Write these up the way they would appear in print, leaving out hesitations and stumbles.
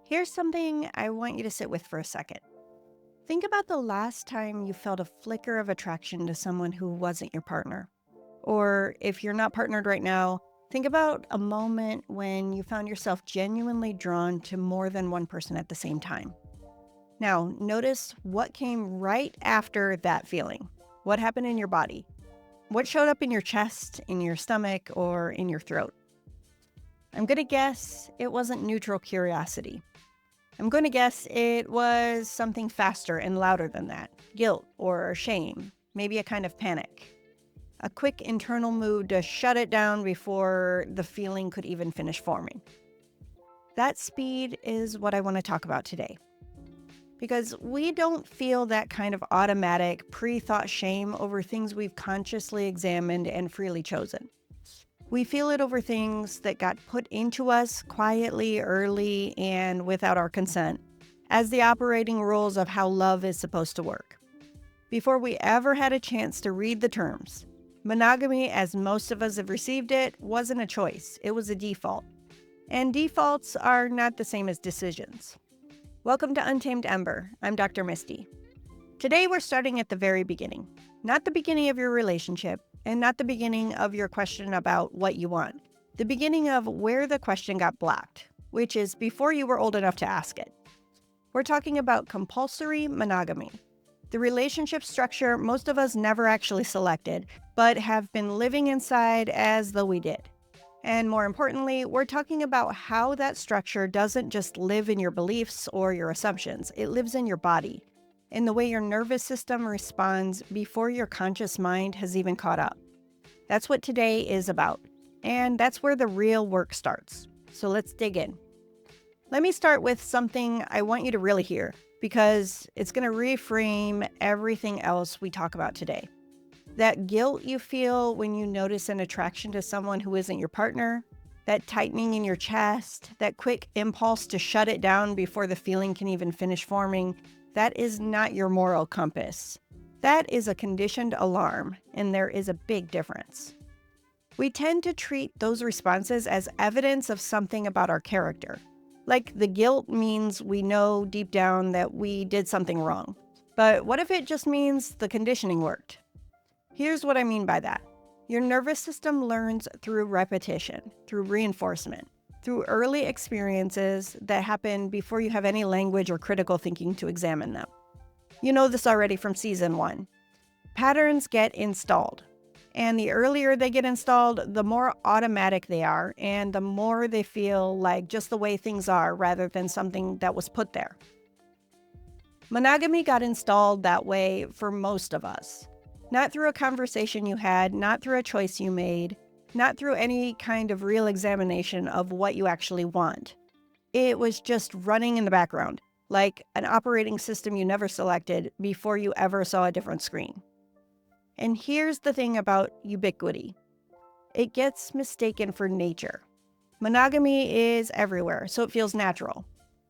Here's something I want you to sit with for a second. Think about the last time you felt a flicker of attraction to someone who wasn't your partner. Or if you're not partnered right now, think about a moment when you found yourself genuinely drawn to more than one person at the same time. Now, notice what came right after that feeling. What happened in your body? What showed up in your chest, in your stomach, or in your throat? I'm going to guess it wasn't neutral curiosity. I'm going to guess it was something faster and louder than that. Guilt or shame, maybe a kind of panic. A quick internal mood to shut it down before the feeling could even finish forming. That speed is what I want to talk about today. Because we don't feel that kind of automatic, pre-thought shame over things we've consciously examined and freely chosen. We feel it over things that got put into us quietly, early, and without our consent, as the operating rules of how love is supposed to work. Before we ever had a chance to read the terms, monogamy, as most of us have received it, wasn't a choice, it was a default. And defaults are not the same as decisions. Welcome to Untamed Ember. I'm Dr. Misty. Today we're starting at the very beginning. Not the beginning of your relationship, and not the beginning of your question about what you want. The beginning of where the question got blocked, which is before you were old enough to ask it. We're talking about compulsory monogamy, the relationship structure most of us never actually selected, but have been living inside as though we did. And more importantly, we're talking about how that structure doesn't just live in your beliefs or your assumptions, it lives in your body, in the way your nervous system responds before your conscious mind has even caught up. That's what today is about, and that's where the real work starts. So let's dig in. Let me start with something I want you to really hear, because it's going to reframe everything else we talk about today. That guilt you feel when you notice an attraction to someone who isn't your partner, that tightening in your chest, that quick impulse to shut it down before the feeling can even finish forming, that is not your moral compass. That is a conditioned alarm, and there is a big difference. We tend to treat those responses as evidence of something about our character. Like the guilt means we know deep down that we did something wrong. But what if it just means the conditioning worked? Here's what I mean by that. Your nervous system learns through repetition, through reinforcement, through early experiences that happen before you have any language or critical thinking to examine them. You know this already from season 1. Patterns get installed, and the earlier they get installed, the more automatic they are, and the more they feel like just the way things are rather than something that was put there. Monogamy got installed that way for most of us. Not through a conversation you had, not through a choice you made, not through any kind of real examination of what you actually want. It was just running in the background, like an operating system you never selected before you ever saw a different screen. And here's the thing about ubiquity. It gets mistaken for nature. Monogamy is everywhere, so it feels natural.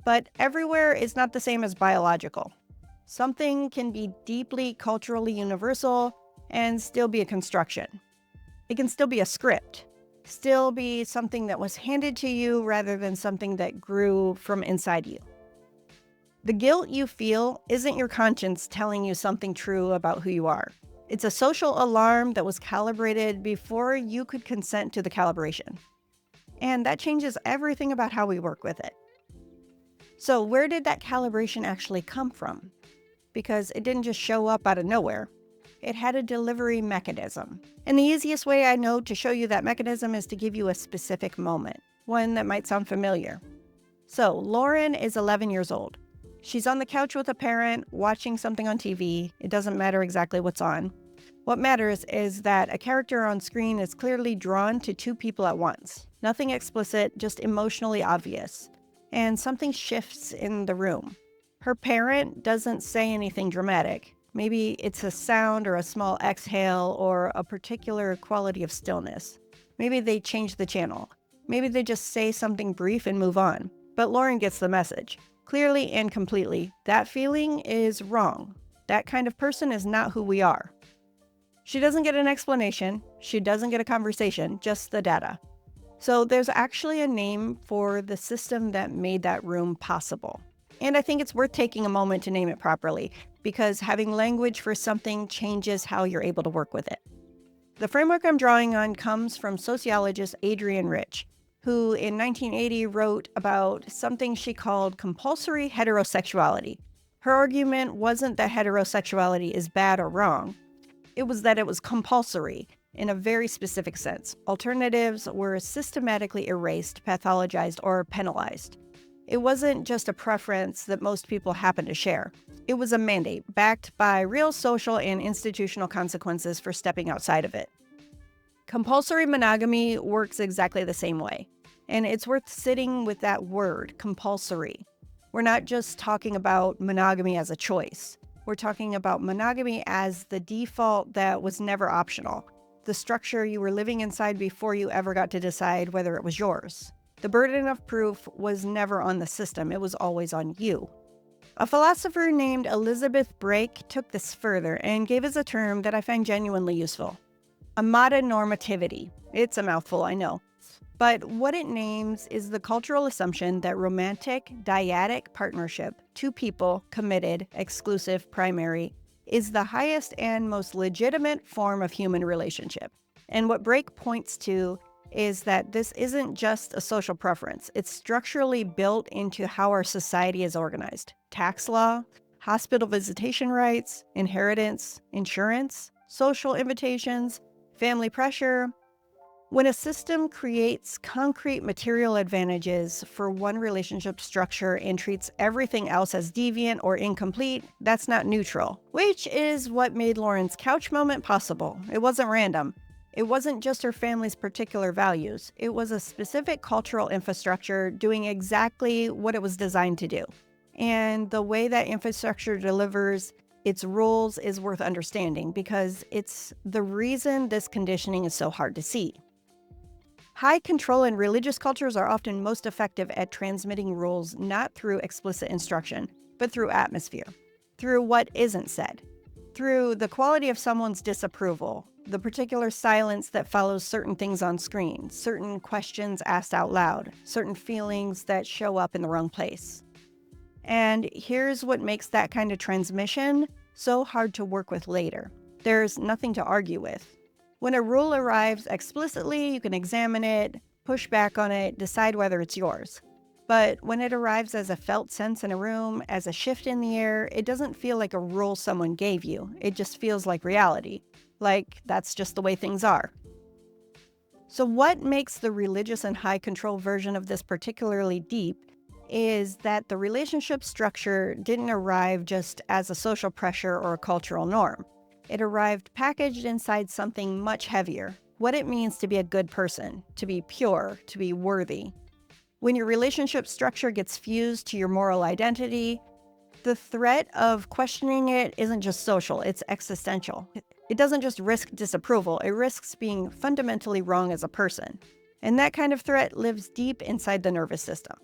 But everywhere is not the same as biological. Something can be deeply culturally universal and still be a construction. It can still be a script, still be something that was handed to you rather than something that grew from inside you. The guilt you feel isn't your conscience telling you something true about who you are. It's a social alarm that was calibrated before you could consent to the calibration. And that changes everything about how we work with it. So where did that calibration actually come from? Because it didn't just show up out of nowhere. It had a delivery mechanism. And the easiest way I know to show you that mechanism is to give you a specific moment, one that might sound familiar. So Lauren is 11 years old. She's on the couch with a parent, watching something on TV. It doesn't matter exactly what's on. What matters is that a character on screen is clearly drawn to two people at once. Nothing explicit, just emotionally obvious. And something shifts in the room. Her parent doesn't say anything dramatic. Maybe it's a sound or a small exhale or a particular quality of stillness. Maybe they change the channel. Maybe they just say something brief and move on. But Lauren gets the message. Clearly and completely, that feeling is wrong. That kind of person is not who we are. She doesn't get an explanation. She doesn't get a conversation, just the data. So there's actually a name for the system that made that room possible. And I think it's worth taking a moment to name it properly, because having language for something changes how you're able to work with it. The framework I'm drawing on comes from sociologist Adrienne Rich, who in 1980 wrote about something she called compulsory heterosexuality. Her argument wasn't that heterosexuality is bad or wrong. It was that it was compulsory in a very specific sense. Alternatives were systematically erased, pathologized, or penalized. It wasn't just a preference that most people happen to share. It was a mandate backed by real social and institutional consequences for stepping outside of it. Compulsory monogamy works exactly the same way. And it's worth sitting with that word, compulsory. We're not just talking about monogamy as a choice. We're talking about monogamy as the default that was never optional, the structure you were living inside before you ever got to decide whether it was yours. The burden of proof was never on the system, it was always on you. A philosopher named Elizabeth Brake took this further and gave us a term that I find genuinely useful. Amatonormativity. It's a mouthful, I know. But what it names is the cultural assumption that romantic, dyadic partnership, two people, committed, exclusive, primary, is the highest and most legitimate form of human relationship. And what Brake points to is that this isn't just a social preference. It's structurally built into how our society is organized. Tax law, hospital visitation rights, inheritance, insurance, social invitations, family pressure. When a system creates concrete material advantages for one relationship structure and treats everything else as deviant or incomplete, that's not neutral, which is what made Lauren's couch moment possible. It wasn't random. It wasn't just her family's particular values. It was a specific cultural infrastructure doing exactly what it was designed to do. And the way that infrastructure delivers its rules is worth understanding because it's the reason this conditioning is so hard to see. High control in religious cultures are often most effective at transmitting rules not through explicit instruction, but through atmosphere, through what isn't said, through the quality of someone's disapproval, the particular silence that follows certain things on screen, certain questions asked out loud, certain feelings that show up in the wrong place. And here's what makes that kind of transmission so hard to work with later. There's nothing to argue with. When a rule arrives explicitly, you can examine it, push back on it, decide whether it's yours. But when it arrives as a felt sense in a room, as a shift in the air, it doesn't feel like a rule someone gave you. It just feels like reality. Like that's just the way things are. So what makes the religious and high control version of this particularly deep is that the relationship structure didn't arrive just as a social pressure or a cultural norm. It arrived packaged inside something much heavier, what it means to be a good person, to be pure, to be worthy. When your relationship structure gets fused to your moral identity, the threat of questioning it isn't just social, it's existential. It doesn't just risk disapproval, it risks being fundamentally wrong as a person. And that kind of threat lives deep inside the nervous system.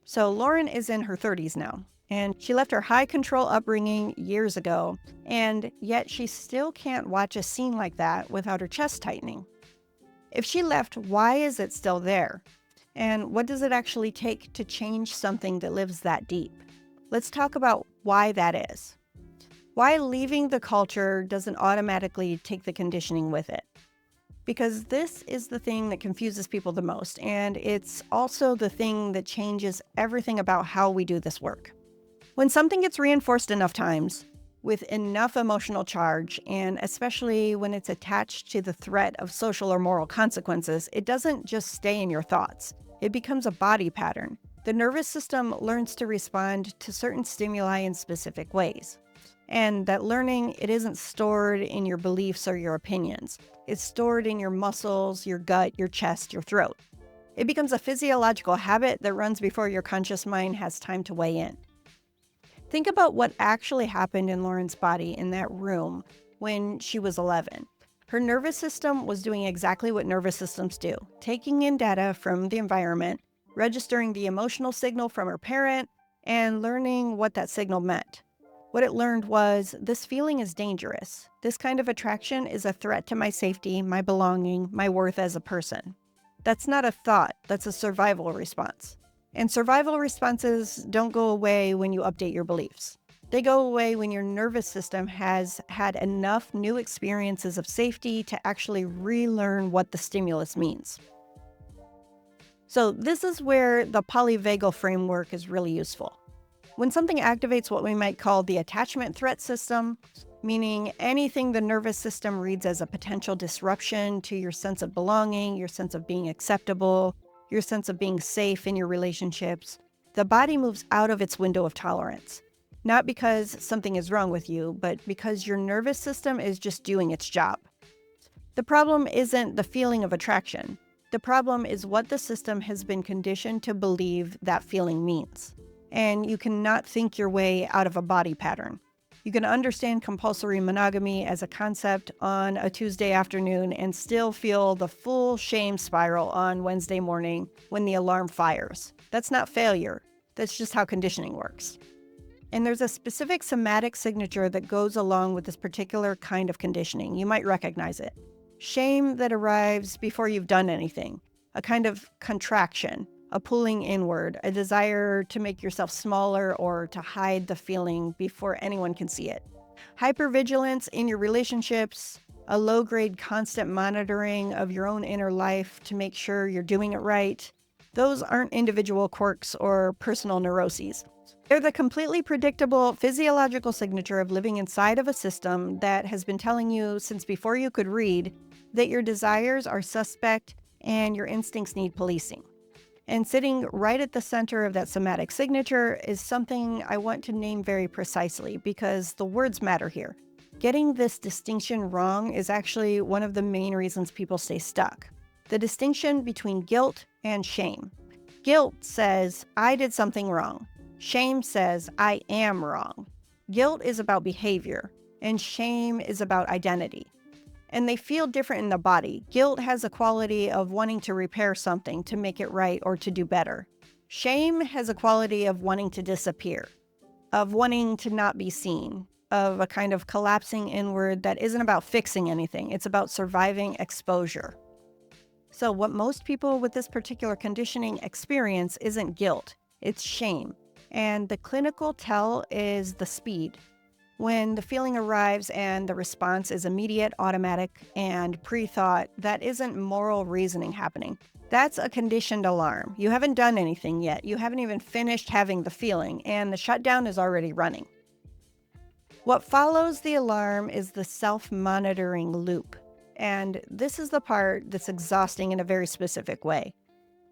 So Lauren is in her 30s now, and she left her high control upbringing years ago, and yet she still can't watch a scene like that without her chest tightening. If she left, why is it still there? And what does it actually take to change something that lives that deep? Let's talk about why that is. Why leaving the culture doesn't automatically take the conditioning with it. Because this is the thing that confuses people the most, and it's also the thing that changes everything about how we do this work. When something gets reinforced enough times, with enough emotional charge, and especially when it's attached to the threat of social or moral consequences, it doesn't just stay in your thoughts. It becomes a body pattern. The nervous system learns to respond to certain stimuli in specific ways. And that learning, it isn't stored in your beliefs or your opinions. It's stored in your muscles, your gut, your chest, your throat. It becomes a physiological habit that runs before your conscious mind has time to weigh in. Think about what actually happened in Lauren's body in that room when she was 11. Her nervous system was doing exactly what nervous systems do, taking in data from the environment, registering the emotional signal from her parent, and learning what that signal meant. What it learned was, this feeling is dangerous. This kind of attraction is a threat to my safety, my belonging, my worth as a person. That's not a thought, that's a survival response. And survival responses don't go away when you update your beliefs. They go away when your nervous system has had enough new experiences of safety to actually relearn what the stimulus means. So this is where the polyvagal framework is really useful. When something activates what we might call the attachment threat system, meaning anything the nervous system reads as a potential disruption to your sense of belonging, your sense of being acceptable, your sense of being safe in your relationships, the body moves out of its window of tolerance. Not because something is wrong with you, but because your nervous system is just doing its job. The problem isn't the feeling of attraction. The problem is what the system has been conditioned to believe that feeling means. And you cannot think your way out of a body pattern. You can understand compulsory monogamy as a concept on a Tuesday afternoon and still feel the full shame spiral on Wednesday morning when the alarm fires. That's not failure. That's just how conditioning works. And there's a specific somatic signature that goes along with this particular kind of conditioning. You might recognize it. Shame that arrives before you've done anything, a kind of contraction, a pulling inward, a desire to make yourself smaller or to hide the feeling before anyone can see it. Hypervigilance in your relationships, a low-grade constant monitoring of your own inner life to make sure you're doing it right. Those aren't individual quirks or personal neuroses. They're the completely predictable physiological signature of living inside of a system that has been telling you since before you could read that your desires are suspect and your instincts need policing. And sitting right at the center of that somatic signature is something I want to name very precisely because the words matter here. Getting this distinction wrong is actually one of the main reasons people stay stuck. The distinction between guilt and shame. Guilt says, I did something wrong. Shame says, I am wrong. Guilt is about behavior, and shame is about identity. And they feel different in the body. Guilt has a quality of wanting to repair something, to make it right, or to do better. Shame has a quality of wanting to disappear, of wanting to not be seen, of a kind of collapsing inward that isn't about fixing anything. It's about surviving exposure. So what most people with this particular conditioning experience isn't guilt, it's shame. And the clinical tell is the speed. When the feeling arrives and the response is immediate, automatic, and pre-thought, that isn't moral reasoning happening. That's a conditioned alarm. You haven't done anything yet. You haven't even finished having the feeling, and the shutdown is already running. What follows the alarm is the self-monitoring loop. And this is the part that's exhausting in a very specific way.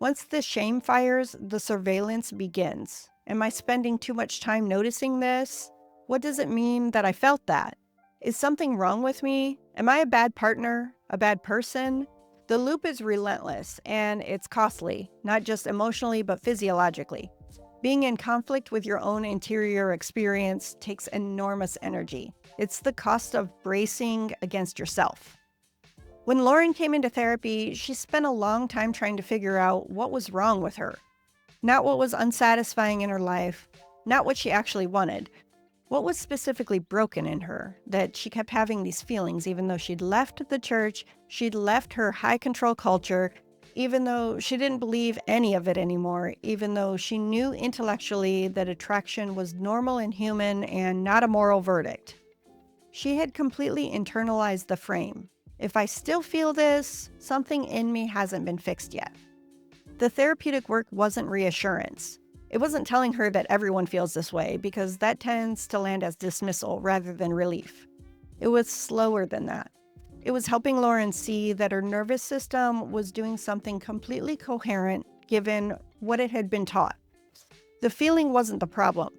Once the shame fires, the surveillance begins. Am I spending too much time noticing this? What does it mean that I felt that? Is something wrong with me? Am I a bad partner? A bad person? The loop is relentless and it's costly, not just emotionally, but physiologically. Being in conflict with your own interior experience takes enormous energy. It's the cost of bracing against yourself. When Lauren came into therapy, she spent a long time trying to figure out what was wrong with her. Not what was unsatisfying in her life, not what she actually wanted. What was specifically broken in her that she kept having these feelings even though she'd left the church, she'd left her high control culture, even though she didn't believe any of it anymore, even though she knew intellectually that attraction was normal and human and not a moral verdict. She had completely internalized the frame. If I still feel this, something in me hasn't been fixed yet. The therapeutic work wasn't reassurance. It wasn't telling her that everyone feels this way, because that tends to land as dismissal rather than relief. It was slower than that. It was helping Lauren see that her nervous system was doing something completely coherent given what it had been taught. The feeling wasn't the problem.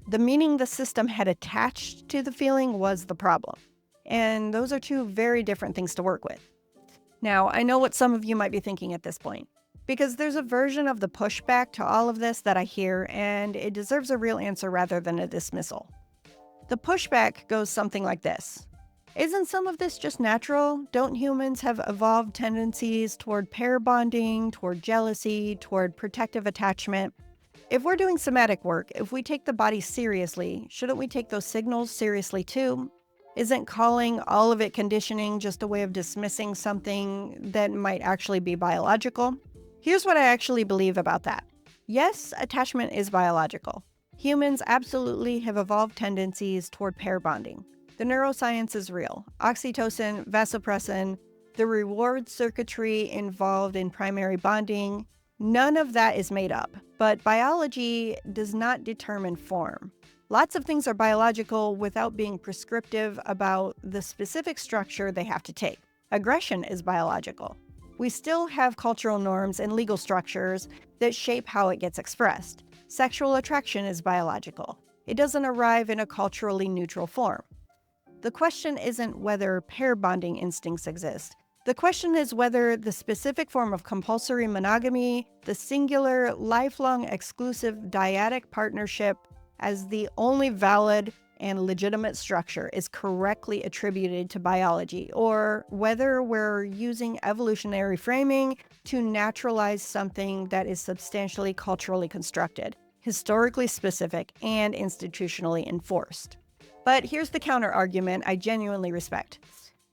The meaning the system had attached to the feeling was the problem. And those are two very different things to work with. Now, I know what some of you might be thinking at this point, because there's a version of the pushback to all of this that I hear, and it deserves a real answer rather than a dismissal. The pushback goes something like this. Isn't some of this just natural? Don't humans have evolved tendencies toward pair bonding, toward jealousy, toward protective attachment? If we're doing somatic work, if we take the body seriously, shouldn't we take those signals seriously too? Isn't calling all of it conditioning just a way of dismissing something that might actually be biological? Here's what I actually believe about that. Yes, attachment is biological. Humans absolutely have evolved tendencies toward pair bonding. The neuroscience is real. Oxytocin, vasopressin, the reward circuitry involved in primary bonding, none of that is made up. But biology does not determine form. Lots of things are biological without being prescriptive about the specific structure they have to take. Aggression is biological. We still have cultural norms and legal structures that shape how it gets expressed. Sexual attraction is biological. It doesn't arrive in a culturally neutral form. The question isn't whether pair bonding instincts exist. The question is whether the specific form of compulsory monogamy, the singular, lifelong, exclusive dyadic partnership as the only valid and legitimate structure, is correctly attributed to biology, or whether we're using evolutionary framing to naturalize something that is substantially culturally constructed, historically specific, and institutionally enforced. But here's the counter-argument I genuinely respect.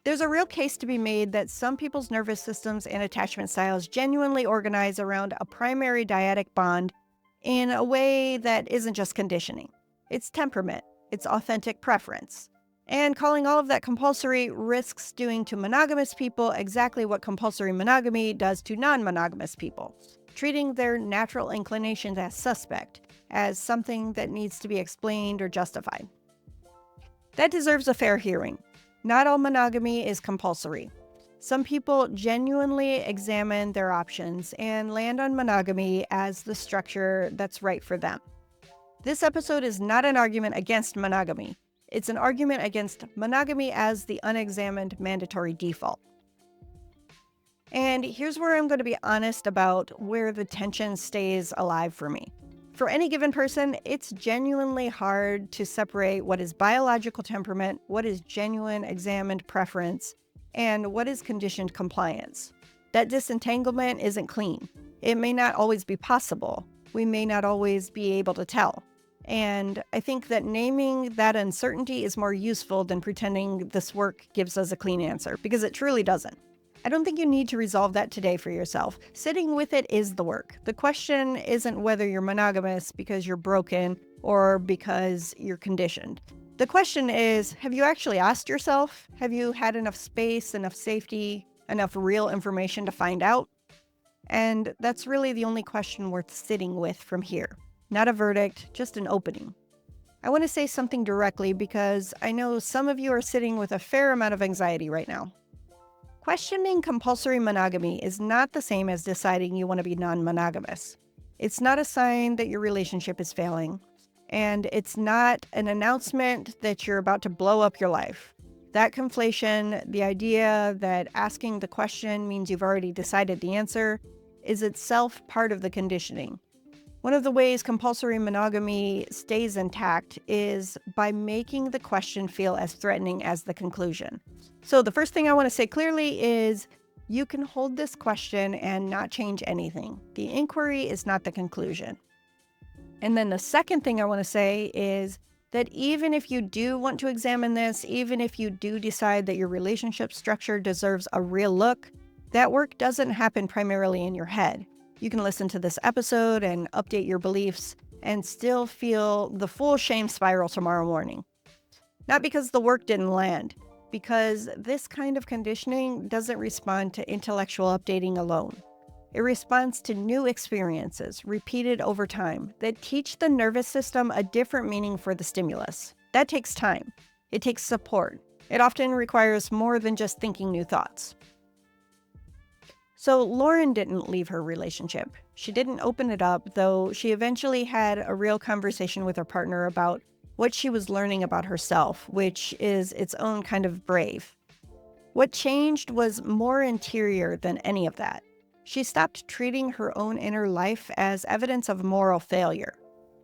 There's a real case to be made that some people's nervous systems and attachment styles genuinely organize around a primary dyadic bond in a way that isn't just conditioning. It's temperament. It's authentic preference. And calling all of that compulsory risks doing to monogamous people exactly what compulsory monogamy does to non-monogamous people, treating their natural inclinations as suspect, as something that needs to be explained or justified. That deserves a fair hearing. Not all monogamy is compulsory. Some people genuinely examine their options and land on monogamy as the structure that's right for them. This episode is not an argument against monogamy. It's an argument against monogamy as the unexamined mandatory default. And here's where I'm going to be honest about where the tension stays alive for me. For any given person, it's genuinely hard to separate what is biological temperament, what is genuine examined preference, and what is conditioned compliance. That disentanglement isn't clean. It may not always be possible. We may not always be able to tell. And I think that naming that uncertainty is more useful than pretending this work gives us a clean answer, because it truly doesn't. I don't think you need to resolve that today for yourself. Sitting with it is the work. The question isn't whether you're monogamous because you're broken or because you're conditioned. The question is, have you actually asked yourself? Have you had enough space, enough safety, enough real information to find out? And that's really the only question worth sitting with from here. Not a verdict, just an opening. I want to say something directly because I know some of you are sitting with a fair amount of anxiety right now. Questioning compulsory monogamy is not the same as deciding you want to be non-monogamous. It's not a sign that your relationship is failing, and it's not an announcement that you're about to blow up your life. That conflation, the idea that asking the question means you've already decided the answer, is itself part of the conditioning. One of the ways compulsory monogamy stays intact is by making the question feel as threatening as the conclusion. So the first thing I want to say clearly is you can hold this question and not change anything. The inquiry is not the conclusion. And then the second thing I want to say is that even if you do want to examine this, even if you do decide that your relationship structure deserves a real look, that work doesn't happen primarily in your head. You can listen to this episode and update your beliefs and still feel the full shame spiral tomorrow morning. Not because the work didn't land, because this kind of conditioning doesn't respond to intellectual updating alone. It responds to new experiences repeated over time that teach the nervous system a different meaning for the stimulus. That takes time. It takes support. It often requires more than just thinking new thoughts. So Lauren didn't leave her relationship. She didn't open it up, though she eventually had a real conversation with her partner about what she was learning about herself, which is its own kind of brave. What changed was more interior than any of that. She stopped treating her own inner life as evidence of moral failure.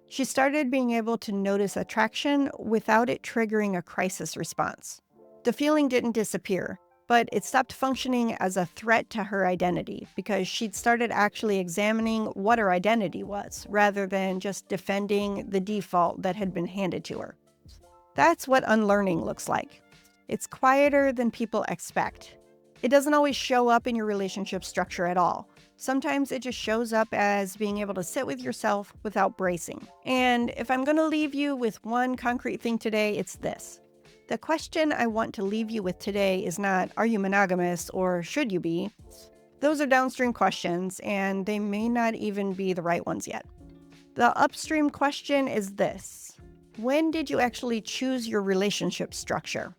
She started being able to notice attraction without it triggering a crisis response. The feeling didn't disappear, but it stopped functioning as a threat to her identity because she'd started actually examining what her identity was, rather than just defending the default that had been handed to her. That's what unlearning looks like. It's quieter than people expect. It doesn't always show up in your relationship structure at all. Sometimes it just shows up as being able to sit with yourself without bracing. And if I'm going to leave you with one concrete thing today, it's this. The question I want to leave you with today is not, are you monogamous or should you be? Those are downstream questions, and they may not even be the right ones yet. The upstream question is this. When did you actually choose your relationship structure?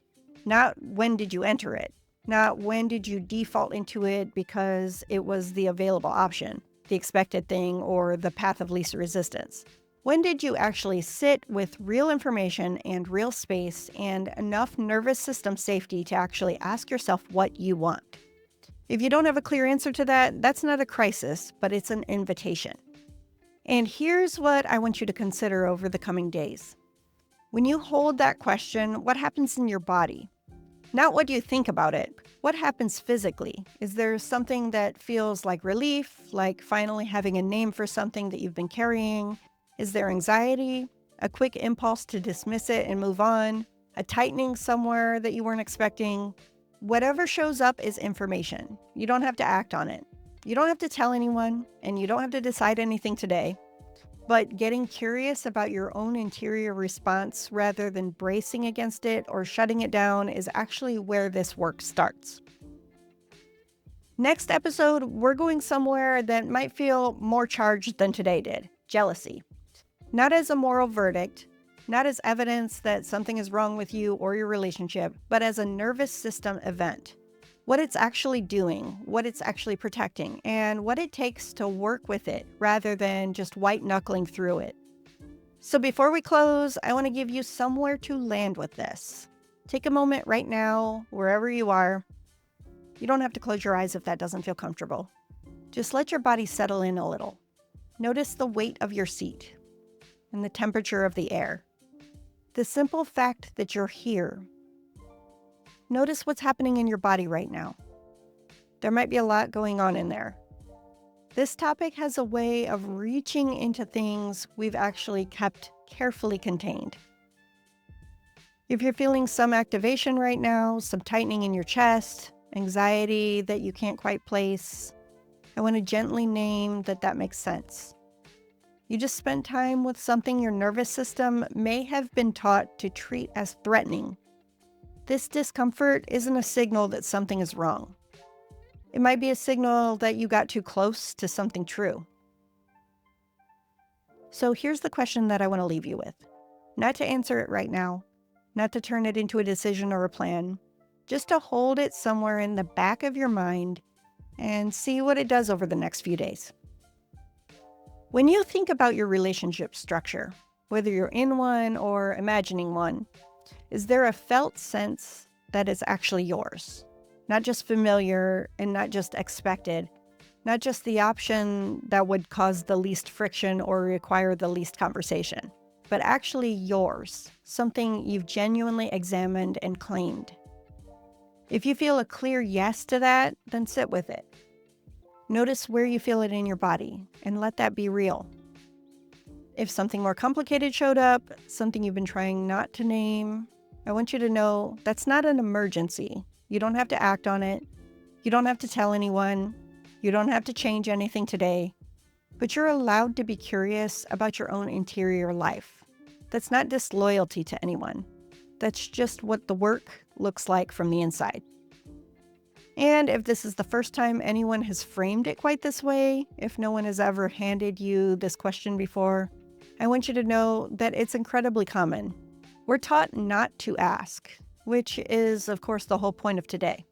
Not when did you enter it? Not when did you default into it because it was the available option, the expected thing, or the path of least resistance? When did you actually sit with real information and real space and enough nervous system safety to actually ask yourself what you want? If you don't have a clear answer to that, that's not a crisis, but it's an invitation. And here's what I want you to consider over the coming days. When you hold that question, what happens in your body? Not what you think about it. What happens physically? Is there something that feels like relief, like finally having a name for something that you've been carrying? Is there anxiety? A quick impulse to dismiss it and move on? A tightening somewhere that you weren't expecting? Whatever shows up is information. You don't have to act on it. You don't have to tell anyone, and you don't have to decide anything today. But getting curious about your own interior response rather than bracing against it or shutting it down is actually where this work starts. Next episode, we're going somewhere that might feel more charged than today did: jealousy. Not as a moral verdict, not as evidence that something is wrong with you or your relationship, but as a nervous system event. What it's actually doing, what it's actually protecting, and what it takes to work with it rather than just white-knuckling through it. So before we close, I want to give you somewhere to land with this. Take a moment right now, wherever you are. You don't have to close your eyes if that doesn't feel comfortable. Just let your body settle in a little. Notice the weight of your seat and the temperature of the air. The simple fact that you're here. Notice what's happening in your body right now. There might be a lot going on in there. This topic has a way of reaching into things we've actually kept carefully contained. If you're feeling some activation right now, some tightening in your chest, anxiety that you can't quite place, I want to gently name that makes sense. You just spent time with something your nervous system may have been taught to treat as threatening. This discomfort isn't a signal that something is wrong. It might be a signal that you got too close to something true. So here's the question that I want to leave you with. Not to answer it right now, not to turn it into a decision or a plan, just to hold it somewhere in the back of your mind and see what it does over the next few days. When you think about your relationship structure, whether you're in one or imagining one, is there a felt sense that it's actually yours? Not just familiar and not just expected, not just the option that would cause the least friction or require the least conversation, but actually yours, something you've genuinely examined and claimed. If you feel a clear yes to that, then sit with it. Notice where you feel it in your body and let that be real. If something more complicated showed up, something you've been trying not to name, I want you to know that's not an emergency. You don't have to act on it. You don't have to tell anyone. You don't have to change anything today. But you're allowed to be curious about your own interior life. That's not disloyalty to anyone. That's just what the work looks like from the inside. And if this is the first time anyone has framed it quite this way, if no one has ever handed you this question before, I want you to know that it's incredibly common. We're taught not to ask, which is, of course, the whole point of today.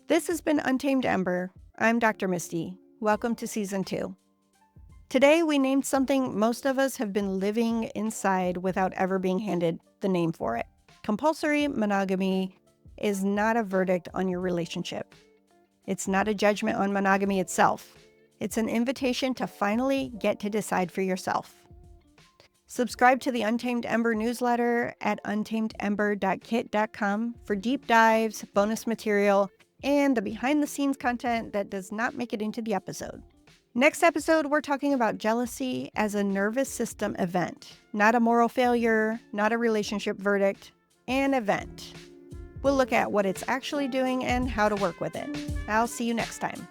This has been Untamed Ember. I'm Dr. Misty. Welcome to Season 2. Today, we named something most of us have been living inside without ever being handed the name for it. Compulsory monogamy is not a verdict on your relationship. It's not a judgment on monogamy itself. It's an invitation to finally get to decide for yourself. Subscribe to the Untamed Ember newsletter at untamedember.kit.com for deep dives, bonus material, and the behind-the-scenes content that does not make it into the episode. Next episode, we're talking about jealousy as a nervous system event, not a moral failure, not a relationship verdict, an event. We'll look at what it's actually doing and how to work with it. I'll see you next time.